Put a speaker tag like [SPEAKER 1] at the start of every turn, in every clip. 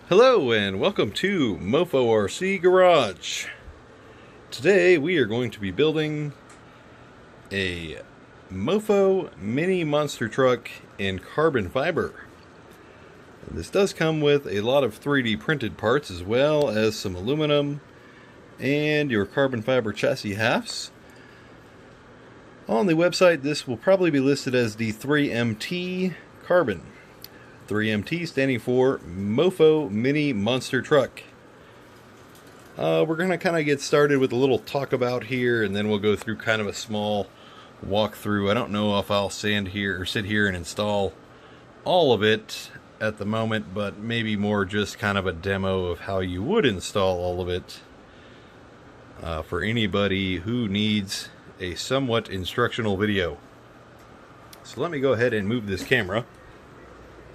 [SPEAKER 1] Hello and welcome to Mofo Rc Garage. Today we are going to be building a Mofo mini monster truck in carbon fiber. This does come with a lot of 3D printed parts as well as some aluminum and your carbon fiber chassis halves. On the website this will probably be listed as the 3MT Carbon. 3MT standing for Mofo Mini Monster Truck. We're going to kind of get started with a little talk about here, and then we'll go through kind of a small walkthrough. I don't know if I'll sit here and install all of it at the moment, but maybe more just kind of a demo of how you would install all of it for anybody who needs a somewhat instructional video. So let me go ahead and move this camera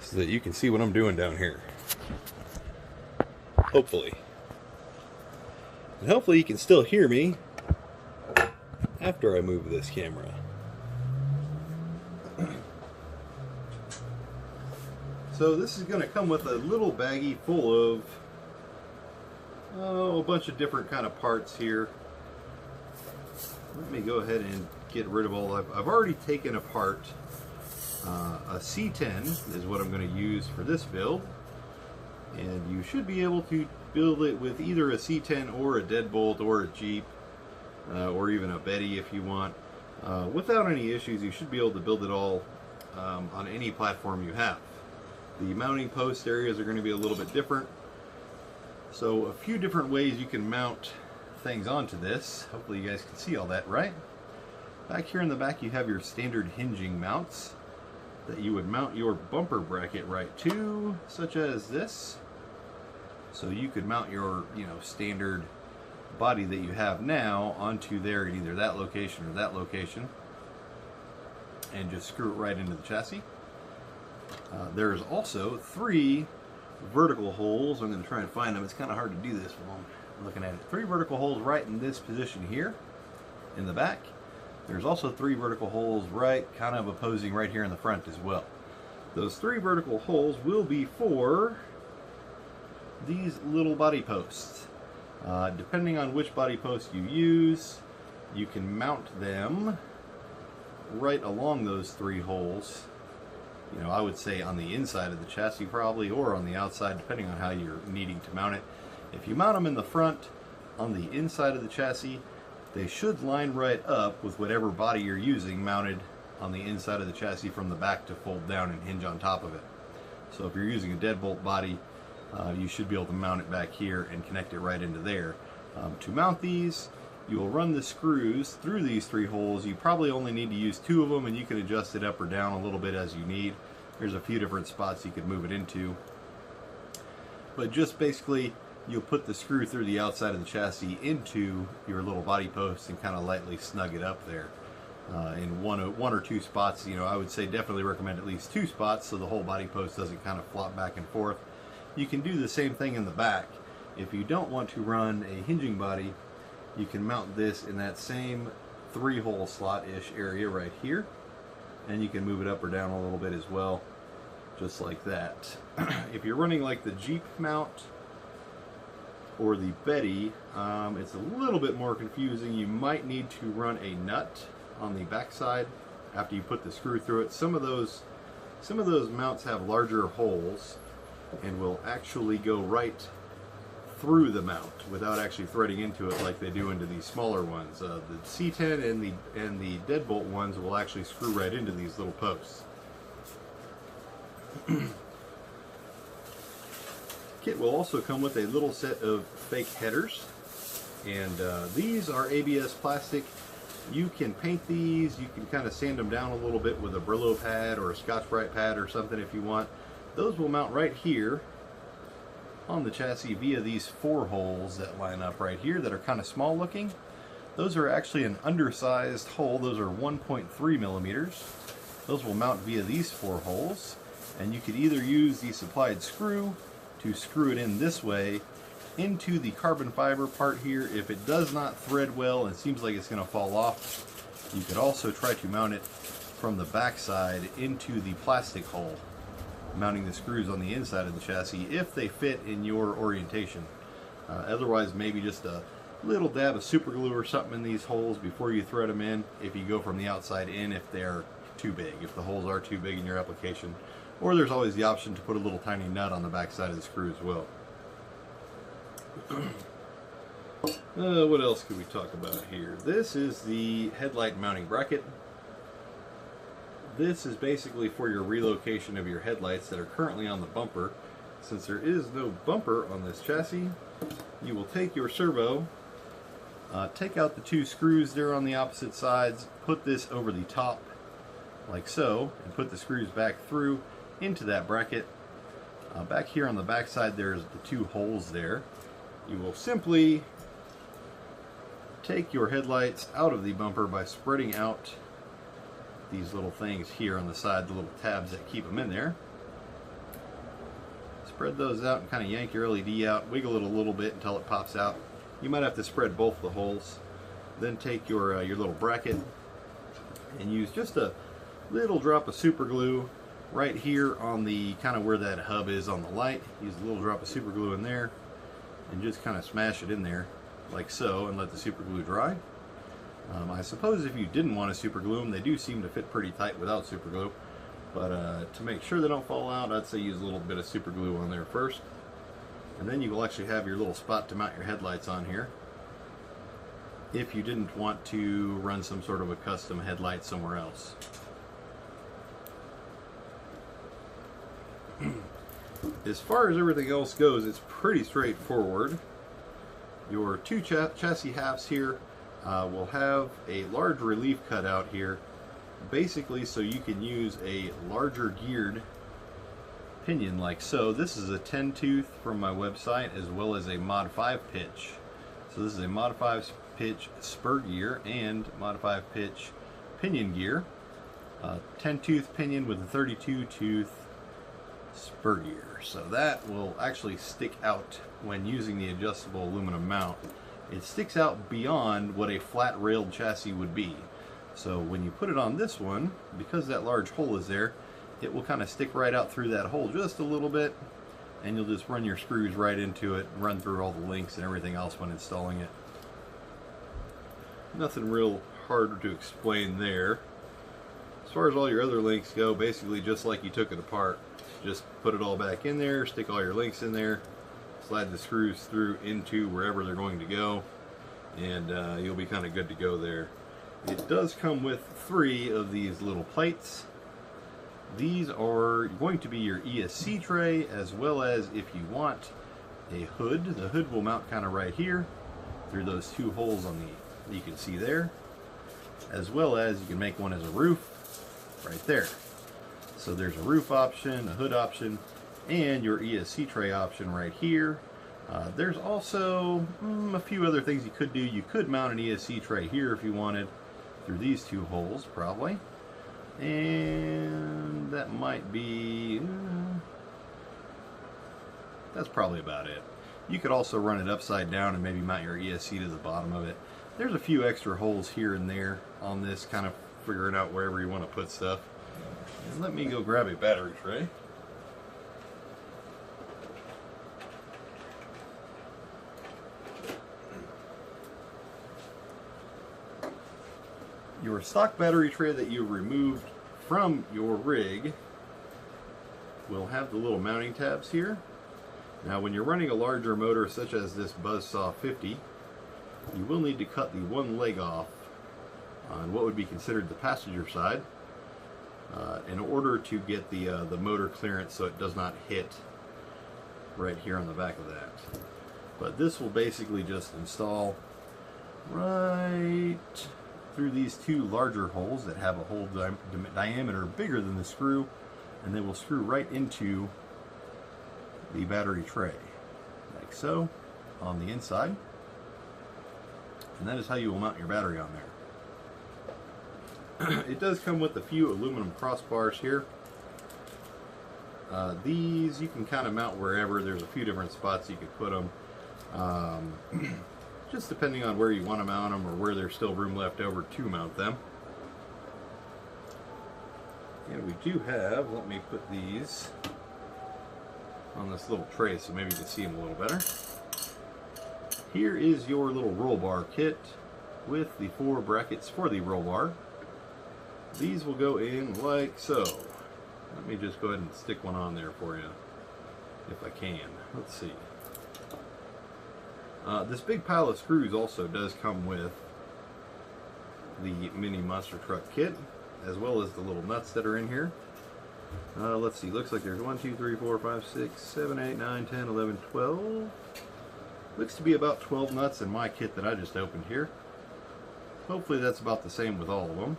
[SPEAKER 1] so that you can see what I'm doing down here. Hopefully. And hopefully you can still hear me after I move this camera. So this is going to come with a little baggie full of a bunch of different kind of parts here. Let me go ahead and get rid of all. I've already taken apart a C10 is what I'm going to use for this build, and you should be able to build it with either a C10 or a deadbolt or a Jeep or even a Betty if you want. Without any issues, you should be able to build it all on any platform you have. The mounting post areas are going to be a little bit different, so a few different ways you can mount things onto this. Hopefully you guys can see all that right. Back here in the back you have your standard hinging mounts that you would mount your bumper bracket right to, such as this. So you could mount your standard body that you have now onto there at either that location or that location and just screw it right into the chassis. There's also 3 vertical holes. I'm going to try and find them. It's kind of hard to do this while I'm looking at it. 3 vertical holes right in this position here in the back. There's also 3 vertical holes right kind of opposing right here in the front as well. Those 3 vertical holes will be for these little body posts. Depending on which body post you use, you can mount them right along those 3 holes. I would say on the inside of the chassis probably, or on the outside, depending on how you're needing to mount it. If you mount them in the front on the inside of the chassis, they should line right up with whatever body you're using mounted on the inside of the chassis from the back to fold down and hinge on top of it. So if you're using a deadbolt body, you should be able to mount it back here and connect it right into there. To mount these, you will run the screws through these 3 holes. You probably only need to use 2 of them, and you can adjust it up or down a little bit as you need. There's a few different spots you could move it into. But just basically, you'll put the screw through the outside of the chassis into your little body post and kind of lightly snug it up there in one or 2 spots. I would say definitely recommend at least 2 spots so the whole body post doesn't kind of flop back and forth. You can do the same thing in the back. If you don't want to run a hinging body, you can mount this in that same 3-hole slot-ish area right here, and you can move it up or down a little bit as well, just like that. If you're running like the Jeep mount or the Betty, it's a little bit more confusing. You might need to run a nut on the back side after you put the screw through it. Some of those mounts have larger holes and will actually go right through the mount without actually threading into it like they do into these smaller ones. The C10 and the deadbolt ones will actually screw right into these little posts. Kit will also come with a little set of fake headers, and these are ABS plastic. You can paint these, you can kind of sand them down a little bit with a Brillo pad or a Scotch-Brite pad or something if you want. Those will mount right here on the chassis via these 4 holes that line up right here that are kind of small looking. Those are actually an undersized hole. Those are 1.3 millimeters. Those will mount via these 4 holes, and you could either use the supplied screw to screw it in this way into the carbon fiber part here. If it does not thread well and seems like it's going to fall off, you could also try to mount it from the back side into the plastic hole. mounting the screws on the inside of the chassis if they fit in your orientation. Otherwise, maybe just a little dab of super glue or something in these holes before you thread them in if you go from the outside in, if they're too big, if the holes are too big in your application. Or there's always the option to put a little tiny nut on the back side of the screw as well. What else could we talk about here? This is the headlight mounting bracket. This is basically for your relocation of your headlights that are currently on the bumper. Since there is no bumper on this chassis, you will take your servo, take out the two screws there on the opposite sides, put this over the top like so, and put the screws back through into that bracket. Back here on the back side there's the two holes there. You will simply take your headlights out of the bumper by spreading out these little things here on the side, the little tabs that keep them in there. Spread those out and kind of yank your LED out, wiggle it a little bit until it pops out. You might have to spread both the holes. Then take your little bracket and use just a little drop of super glue right here on the kind of where that hub is on the light. Use a little drop of super glue in there and just kind of smash it in there like so and let the super glue dry. I suppose if you didn't want to super glue them, they do seem to fit pretty tight without super glue, but to make sure they don't fall out, I'd say use a little bit of super glue on there first, and then you will actually have your little spot to mount your headlights on here if you didn't want to run some sort of a custom headlight somewhere else. As far as everything else goes, it's pretty straightforward. Your two chassis halves here will have a large relief cutout here, basically so you can use a larger geared pinion like so. This is a 10 tooth from my website, as well as a mod 5 pitch. So this is a mod 5 pitch spur gear and mod 5 pitch pinion gear. 10 tooth pinion with a 32 tooth spur gear. So that will actually stick out when using the adjustable aluminum mount. It sticks out beyond what a flat railed chassis would be. So when you put it on this one, because that large hole is there, it will kind of stick right out through that hole just a little bit, and you'll just run your screws right into it, run through all the links and everything else when installing it. Nothing real hard to explain there. As far as all your other links go, basically just like you took it apart. Just put it all back in there, stick all your links in there, slide the screws through into wherever they're going to go, and you'll be kind of good to go there. It does come with 3 of these little plates. These are going to be your ESC tray, as well as if you want a hood. The hood will mount kind of right here through those 2 holes on the, you can see there, as well as you can make one as a roof right there. So there's a roof option, a hood option, and your ESC tray option right here. There's also a few other things you could do. You could mount an ESC tray here if you wanted, through these 2 holes probably, and that might be, that's probably about it. You could also run it upside down and maybe mount your ESC to the bottom of it. There's a few extra holes here and there on this, kind of figuring out wherever you want to put stuff. And let me go grab a battery tray. Your stock battery tray that you removed from your rig will have the little mounting tabs here. Now when you're running a larger motor such as this Buzzsaw 50, you will need to cut the one leg off on what would be considered the passenger side in order to get the motor clearance so it does not hit right here on the back of that. But this will basically just install right through these 2 larger holes that have a hole diameter bigger than the screw, and they will screw right into the battery tray like so on the inside, and that is how you will mount your battery on there. It does come with a few aluminum crossbars here. These you can kind of mount wherever. There's a few different spots you could put them, just depending on where you want to mount them or where there's still room left over to mount them. And we do have, let me put these on this little tray so maybe you can see them a little better. Here is your little roll bar kit with the 4 brackets for the roll bar. These will go in like so. Let me just go ahead and stick one on there for you, if I can. Let's see. This big pile of screws also does come with the mini monster truck kit, as well as the little nuts that are in here. Let's see, looks like there's 1, 2, 3, 4, 5, 6, 7, 8, 9, 10, 11, 12. Looks to be about 12 nuts in my kit that I just opened here. Hopefully that's about the same with all of them.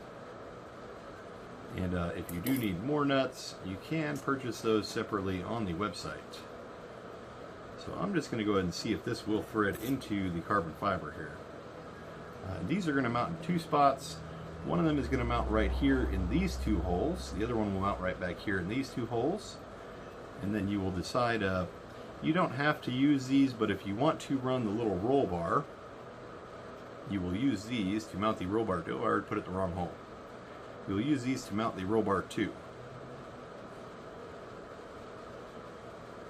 [SPEAKER 1] And if you do need more nuts, you can purchase those separately on the website. So I'm just going to go ahead and see if this will thread into the carbon fiber here. These are going to mount in 2 spots. One of them is going to mount right here in these 2 holes. The other one will mount right back here in these 2 holes. And then you will decide, you don't have to use these, but if you want to run the little roll bar, you will use these to mount the roll bar. Oh, I already put it in the wrong hole. You'll use these to mount the roll bar too.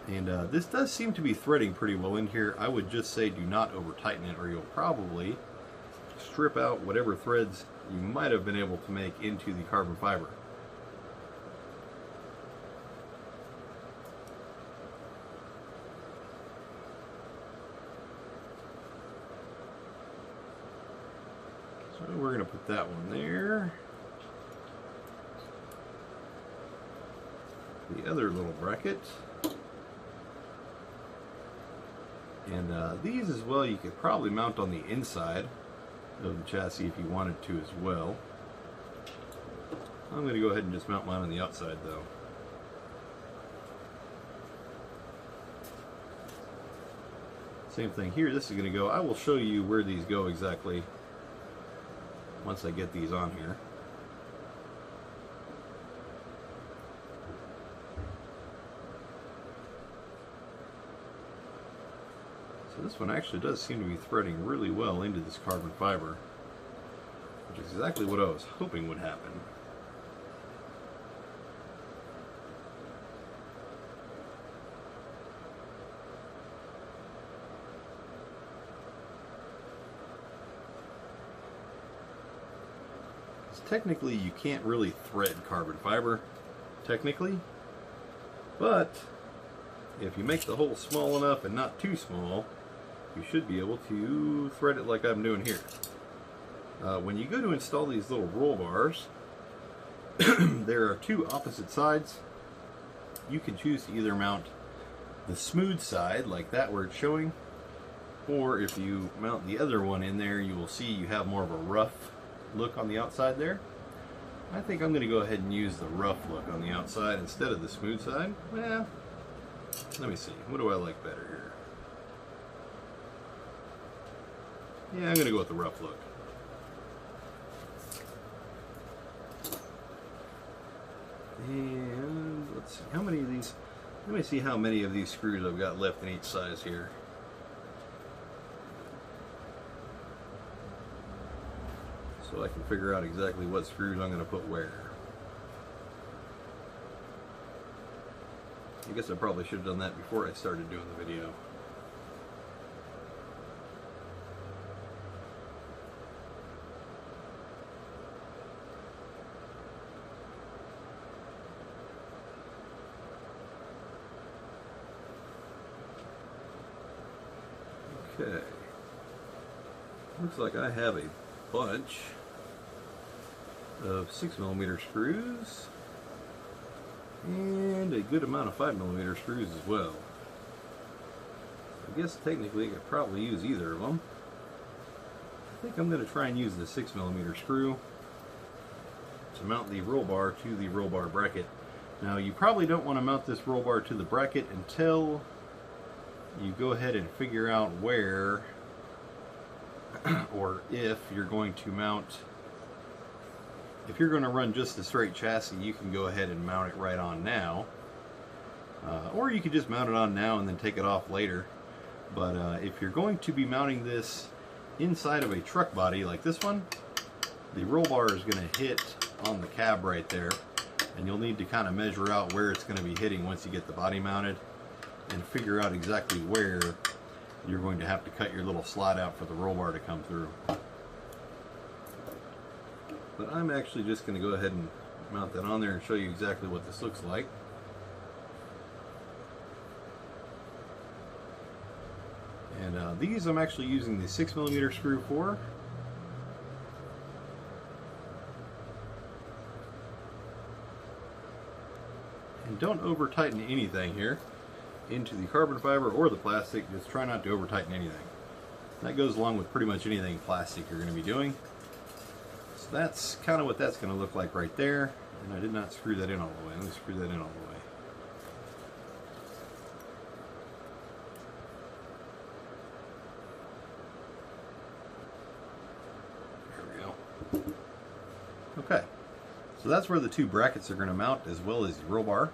[SPEAKER 1] And this does seem to be threading pretty well in here. I would just say do not over tighten it, or you'll probably strip out whatever threads you might have been able to make into the carbon fiber. So we're going to put that one there. The other little bracket. And these as well you could probably mount on the inside of the chassis if you wanted to as well. I'm going to go ahead and just mount mine on the outside though. Same thing here, this is going to go, I will show you where these go exactly once I get these on here. So this one actually does seem to be threading really well into this carbon fiber, which is exactly what I was hoping would happen. Technically, you can't really thread carbon fiber, technically, but if you make the hole small enough and not too small, you should be able to thread it like I'm doing here. When you go to install these little roll bars, there are 2 opposite sides. You can choose to either mount the smooth side, like that where it's showing, or if you mount the other one in there, you will see you have more of a rough look on the outside there. I think I'm going to go ahead and use the rough look on the outside instead of the smooth side. Well, let me see. What do I like better here? Yeah, I'm going to go with the rough look. And let's see, how many of these, let me see how many of these screws I've got left in each size here. So I can figure out exactly what screws I'm going to put where. I guess I probably should have done that before I started doing the video. Okay. Looks like I have a bunch of 6mm screws and a good amount of 5mm screws as well. I guess technically I could probably use either of them. I think I'm going to try and use the 6mm screw to mount the roll bar to the roll bar bracket. Now you probably don't want to mount this roll bar to the bracket until you go ahead and figure out where or if you're going to mount, if you're going to run just the straight chassis, you can go ahead and mount it right on now, or you could just mount it on now and then take it off later. But if you're going to be mounting this inside of a truck body like this one, the roll bar is going to hit on the cab right there, and you'll need to kind of measure out where it's going to be hitting once you get the body mounted. and figure out exactly where you're going to have to cut your little slot out for the roll bar to come through. But I'm actually just going to go ahead and mount that on there and show you exactly what this looks like. And these I'm actually using the 6mm screw for. And don't over tighten anything here into the carbon fiber or the plastic. Just try not to over tighten anything. That goes along with pretty much anything plastic you're going to be doing. So that's kind of what that's going to look like right there. And I did not screw that in all the way. Let me screw that in all the way. Okay, so that's where the two brackets are going to mount, as well as the roll bar.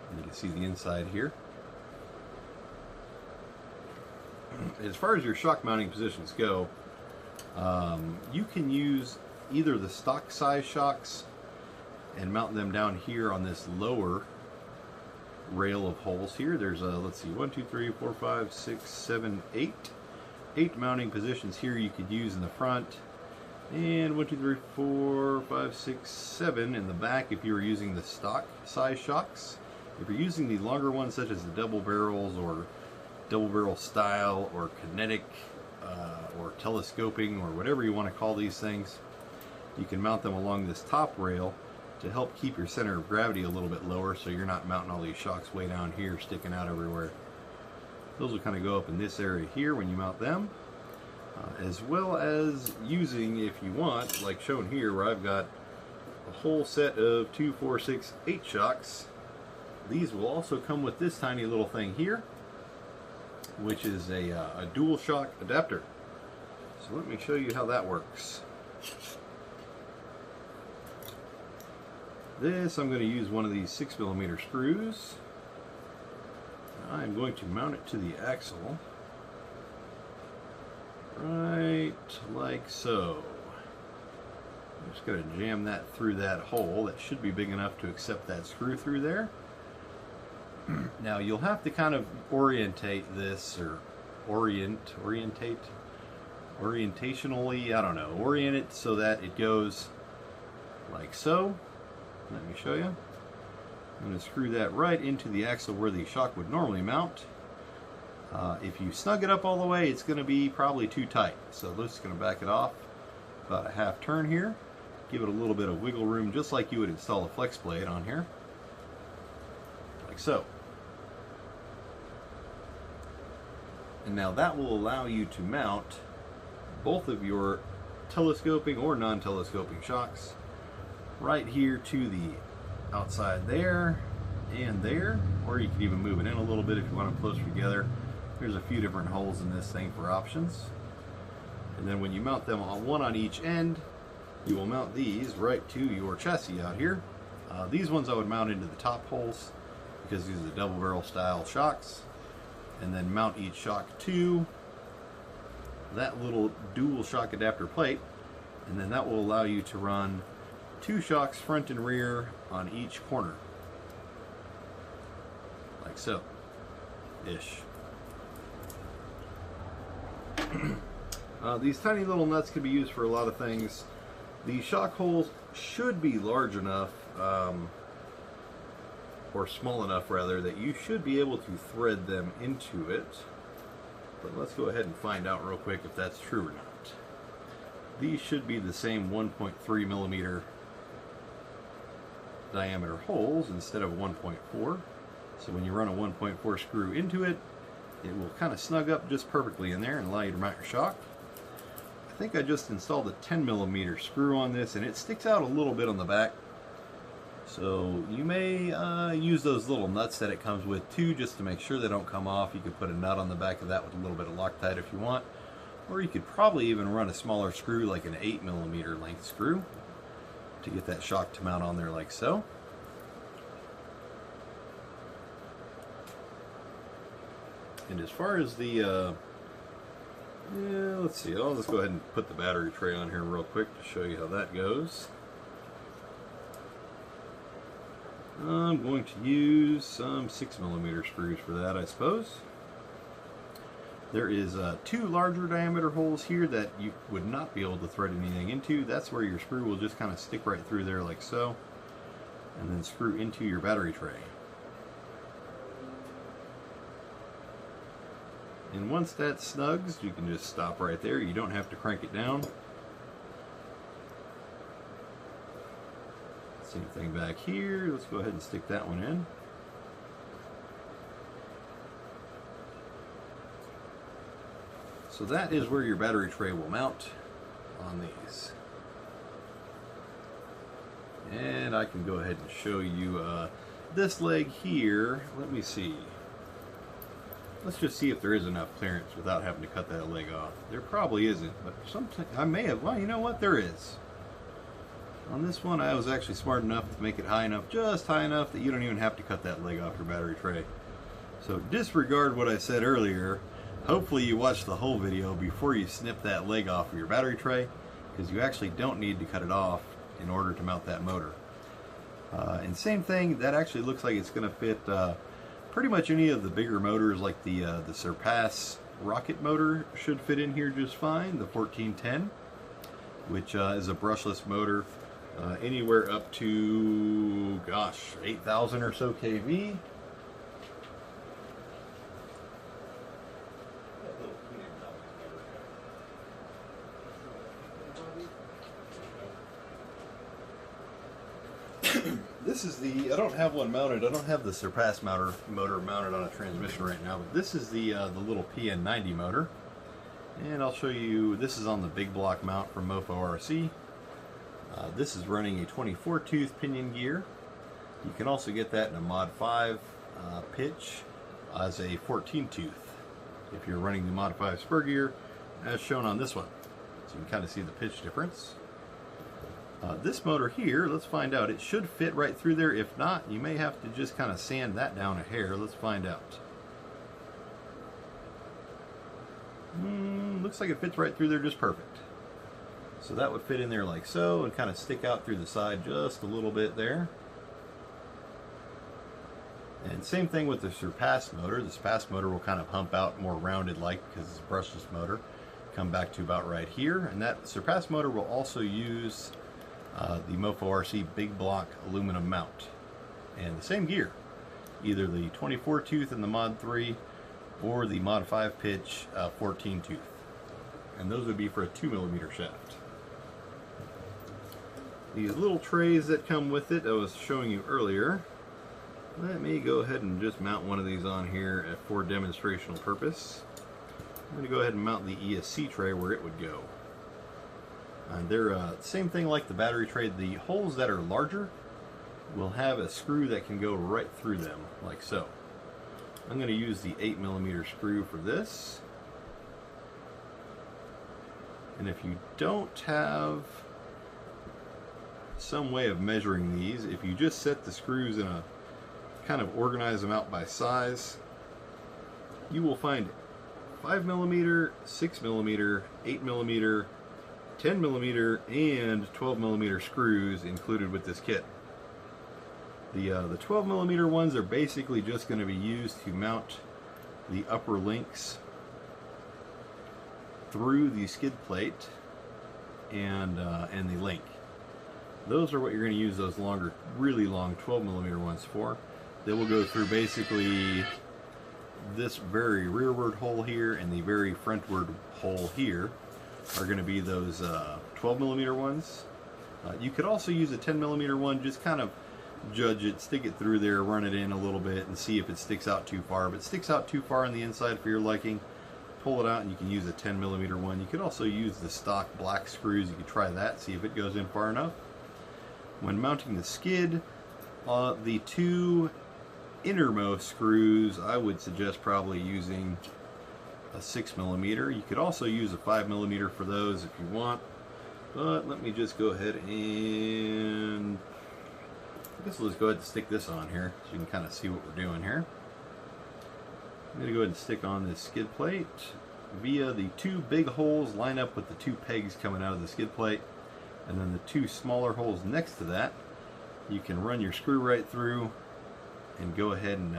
[SPEAKER 1] And you can see the inside here. As far as your shock mounting positions go, you can use either the stock size shocks and mount them down here on this lower rail of holes here. There's let's see, 1, 2, 3, 4, 5, 6, 7, 8. 8 mounting positions here you could use in the front. And 1, 2, 3, 4, 5, 6, 7 in the back if you were using the stock size shocks. If you're using the longer ones, such as the double barrels or double barrel style or kinetic or telescoping or whatever you want to call these things, you can mount them along this top rail to help keep your center of gravity a little bit lower, so you're not mounting all these shocks way down here sticking out everywhere. Those will kind of go up in this area here when you mount them. As well as using, if you want, like shown here, where I've got a whole set of 2, 4, 6, 8 shocks. These will also come with this tiny little thing here, which is a dual shock adapter. So let me show you how that works. This, I'm going to use one of these 6mm screws. I'm going to mount it to the axle. Right like so. I'm just going to jam that through that hole. That should be big enough to accept that screw through there. Now you'll have to kind of orientate this, or orientationally, I don't know, orient it so that it goes like so. Let me show you. I'm going to screw that right into the axle where the shock would normally mount. If you snug it up all the way, it's going to be probably too tight. So I'm just going to back it off about a half turn here. Give it a little bit of wiggle room, just like you would install a flex blade on here. Like so. And now that will allow you to mount both of your telescoping or non-telescoping shocks right here to the outside there and there, or you can even move it in a little bit if you want them closer together. There's a few different holes in this thing for options. And then when you mount them on one on each end, you will mount these right to your chassis out here. These ones I would mount into the top holes because these are the double barrel style shocks, and then mount each shock to that little dual shock adapter plate, and then that will allow you to run 2 shocks front and rear on each corner, like so ish. These tiny little nuts can be used for a lot of things. The shock holes should be large enough, or small enough rather, that you should be able to thread them into it. But let's go ahead and find out real quick if that's true or not. These should be the same 1.3mm diameter holes instead of 1.4. So when you run a 1.4 screw into it, it will kind of snug up just perfectly in there and allow you to mount your shock. I think I just installed a 10mm screw on this, and it sticks out a little bit on the back. So you may use those little nuts that it comes with too, just to make sure they don't come off. You could put a nut on the back of that with a little bit of Loctite if you want. Or you could probably even run a smaller screw, like an 8mm length screw, to get that shock to mount on there like so. And as far as the, let's see, I'll just go ahead and put the battery tray on here real quick to show you how that goes. I'm going to use some 6mm screws for that, I suppose. There is 2 larger diameter holes here that you would not be able to thread anything into. That's where your screw will just kind of stick right through there like so, and then screw into your battery tray. And once that snugs, you can just stop right there. You don't have to crank it down. Same thing back here. Let's go ahead and stick that one in. So that is where your battery tray will mount on these. And I can go ahead and show you this leg here. Let me see. Let's just see if there is enough clearance without having to cut that leg off. There probably isn't, but sometimes I may have. Well, you know what? There is. On this one, I was actually smart enough to make it high enough, just high enough that you don't even have to cut that leg off your battery tray. So disregard what I said earlier. Hopefully you watch the whole video before you snip that leg off of your battery tray, because you actually don't need to cut it off in order to mount that motor. And same thing, that actually looks like it's going to fit pretty much any of the bigger motors, like the Surpass rocket motor should fit in here just fine. The 1410, which is a brushless motor, anywhere up to, gosh, 8,000 or so kV. This is the, I don't have one mounted, I don't have the Surpass motor mounted on a transmission right now, but this is the little PN90 motor. And I'll show you, this is on the big block mount from Mofo Rc. This is running a 24 tooth pinion gear. You can also get that in a Mod 5 pitch as a 14 tooth if you're running the Mod 5 spur gear, as shown on this one. So you can kind of see the pitch difference. This motor here, let's find out. It should fit right through there. If not, you may have to just kind of sand that down a hair. Let's find out. Looks like it fits right through there just perfect. So that would fit in there like so and kind of stick out through the side just a little bit there. And same thing with the Surpass motor. The Surpass motor will kind of hump out more rounded like, because it's a brushless motor. Come back to about right here. And that Surpass motor will also use the Mofo Rc big block aluminum mount. And the same gear. Either the 24 tooth in the Mod 3 or the Mod 5 pitch 14 tooth. And those would be for a 2mm shaft. These little trays that come with it, I was showing you earlier. Let me go ahead and just mount one of these on here for demonstrational purpose. I'm going to go ahead and mount the ESC tray where it would go. And they're same thing like the battery tray. The holes that are larger will have a screw that can go right through them, like so. I'm going to use the 8mm screw for this. And if you don't have some way of measuring these, if you just set the screws in a kind of organize them out by size, you will find 5mm, 6mm, 8mm, 10mm, and 12mm screws included with this kit. The 12mm ones are basically just going to be used to mount the upper links through the skid plate and the link. Those are what you're going to use those longer, really long 12mm ones for. They will go through basically this very rearward hole here and the very frontward hole here are going to be those 12mm ones. You could also use a 10mm one, just kind of judge it, stick it through there, run it in a little bit and see if it sticks out too far. If it sticks out too far on the inside for your liking, pull it out and you can use a 10mm one. You could also use the stock black screws. You could try that, see if it goes in far enough. When mounting the skid, the two innermost screws, I would suggest probably using a 6mm. You could also use a 5mm for those if you want, but let me just go ahead and I guess let's go ahead and stick this on here so you can kind of see what we're doing here. I'm going to go ahead and stick on this skid plate via the two big holes line up with the two pegs coming out of the skid plate, and then the two smaller holes next to that you can run your screw right through and go ahead and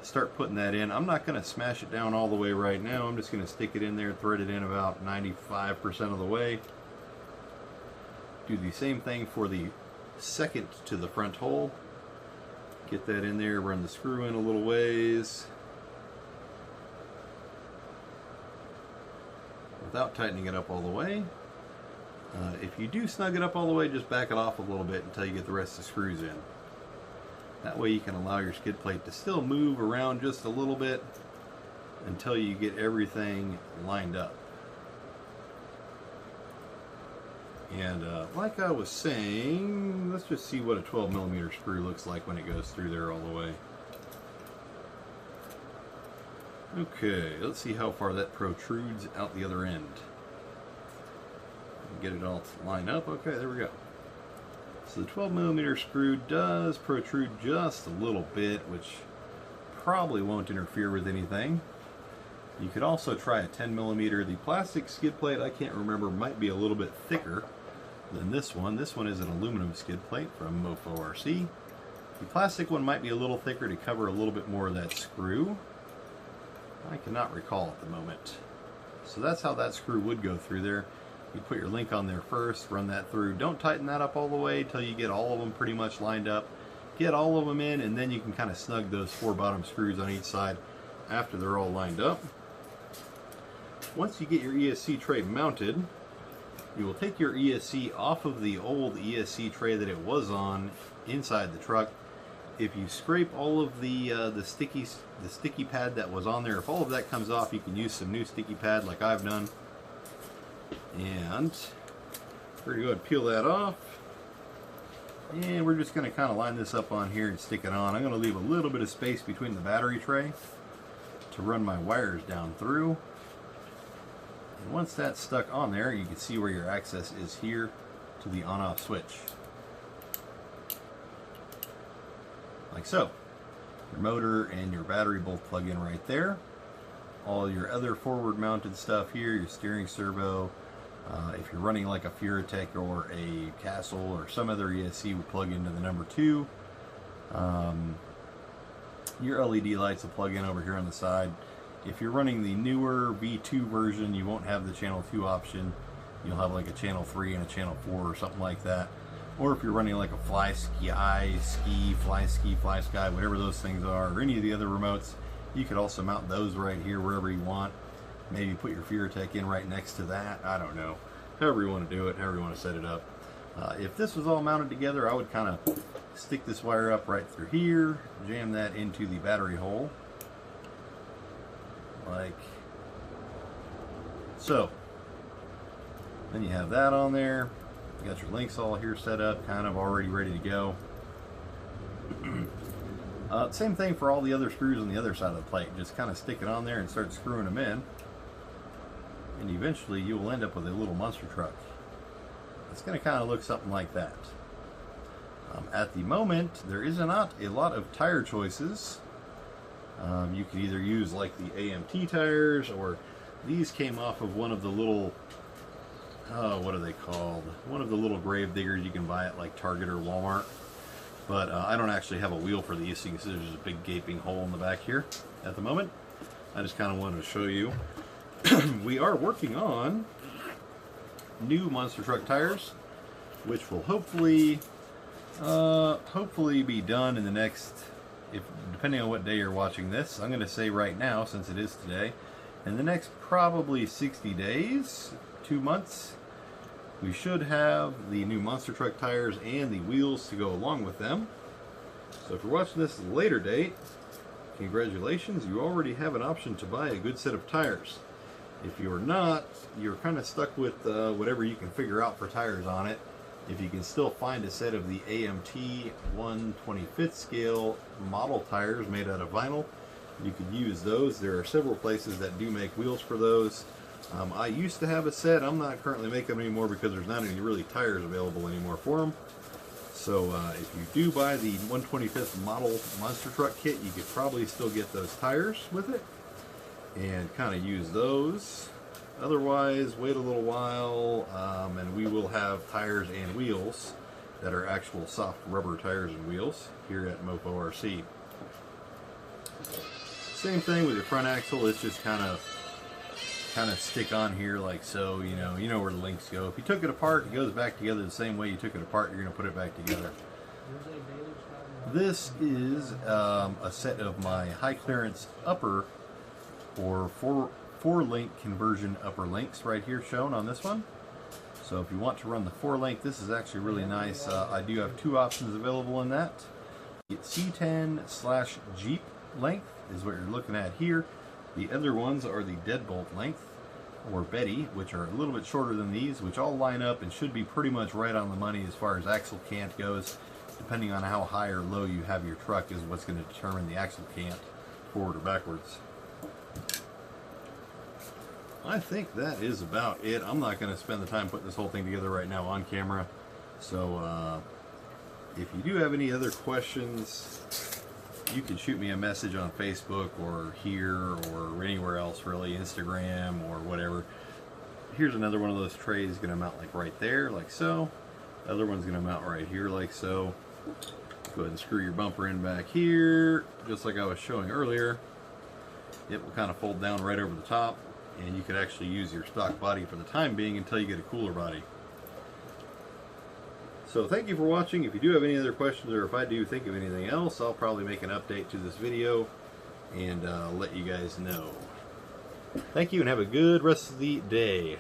[SPEAKER 1] start putting that in. I'm not going to smash it down all the way right now. I'm just going to stick it in there, thread it in about 95% of the way. Do the same thing for the second to the front hole. Get that in there, run the screw in a little ways without tightening it up all the way. If you do snug it up all the way, just back it off a little bit until you get the rest of the screws in. That way you can allow your skid plate to still move around just a little bit until you get everything lined up. And like I was saying, let's just see what a 12mm screw looks like when it goes through there all the way. Okay, let's see how far that protrudes out the other end. Get it all lined up. Okay, there we go. So the 12mm screw does protrude just a little bit, which probably won't interfere with anything. You could also try a 10mm. The plastic skid plate, I can't remember, might be a little bit thicker than this one. This one is an aluminum skid plate from Mofo Rc. The plastic one might be a little thicker to cover a little bit more of that screw. I cannot recall at the moment. So that's how that screw would go through there. You put your link on there first, run that through. Don't tighten that up all the way until you get all of them pretty much lined up. Get all of them in, and then you can kind of snug those 4 bottom screws on each side after they're all lined up. Once you get your ESC tray mounted, you will take your ESC off of the old ESC tray that it was on inside the truck. If you scrape all of the sticky pad that was on there, if all of that comes off, you can use some new sticky pad like I've done. And we're going to go ahead and peel that off. And we're just going to kind of line this up on here and stick it on. I'm going to leave a little bit of space between the battery tray to run my wires down through. And once that's stuck on there, you can see where your access is here to the on-off switch. Like so. Your motor and your battery both plug in right there. All your other forward mounted stuff here, your steering servo, if you're running like a Furatech or a Castle or some other ESC, will plug into the number 2. Your LED lights will plug in over here on the side. If you're running the newer V2 version, you won't have the channel 2 option. You'll have like a channel 3 and a channel 4 or something like that. Or if you're running like a Fly Sky, Fly Sky, whatever those things are, or any of the other remotes, you could also mount those right here wherever you want. Maybe put your Furatech in right next to that. I don't know. However you want to do it, however you want to set it up. If this was all mounted together, I would kind of stick this wire up right through here, jam that into the battery hole, like so. Then you have that on there. You got your links all here set up, kind of already ready to go. Same thing for all the other screws on the other side of the plate. Just kind of stick it on there and start screwing them in. And eventually you will end up with a little monster truck. It's going to kind of look something like that. At the moment, there is not a lot of tire choices. You can either use like the AMT tires, or these came off of one of the little, what are they called? One of the little grave diggers you can buy at like Target or Walmart. But I don't actually have a wheel for these, so you can see there's just a big gaping hole in the back here at the moment. I just kind of wanted to show you. We are working on new monster truck tires, which will hopefully be done in the next, depending on what day you're watching this, I'm going to say right now, since it is today, in the next probably 60 days, 2 months, we should have the new monster truck tires and the wheels to go along with them. So if you're watching this at a later date, congratulations, you already have an option to buy a good set of tires. If you're not, you're kind of stuck with whatever you can figure out for tires on it. If you can still find a set of the AMT 1/25th scale model tires made out of vinyl, you could use those. There are several places that do make wheels for those. I used to have a set. I'm not currently making them anymore because there's not any really tires available anymore for them. So if you do buy the 1/25th model monster truck kit, you could probably still get those tires with it and kind of use those. Otherwise, wait a little while and we will have tires and wheels that are actual soft rubber tires and wheels here at Mofo Rc. Same thing with your front axle. It's just kind of stick on here like so. You know where the links go. If you took it apart, it goes back together the same way you took it apart. You're going to put it back together. This is a set of my high clearance upper or four link conversion upper links right here shown on this one. So if you want to run the 4-link, this is actually really nice. I do have 2 options available in that. C10/Jeep length is what you're looking at here. The other ones are the deadbolt length, or Betty, which are a little bit shorter than these, which all line up and should be pretty much right on the money as far as axle cant goes. Depending on how high or low you have your truck is what's going to determine the axle cant, forward or backwards. I think that is about it. I'm not going to spend the time putting this whole thing together right now on camera. So if you do have any other questions, you can shoot me a message on Facebook or here or anywhere else really, Instagram or whatever. Here's another one of those trays going to mount like right there, like so. The other one's going to mount right here, like so. Go ahead and screw your bumper in back here, just like I was showing earlier. It will kind of fold down right over the top, and you could actually use your stock body for the time being until you get a cooler body. So thank you for watching. If you do have any other questions, or if I do think of anything else, I'll probably make an update to this video and let you guys know. Thank you and have a good rest of the day.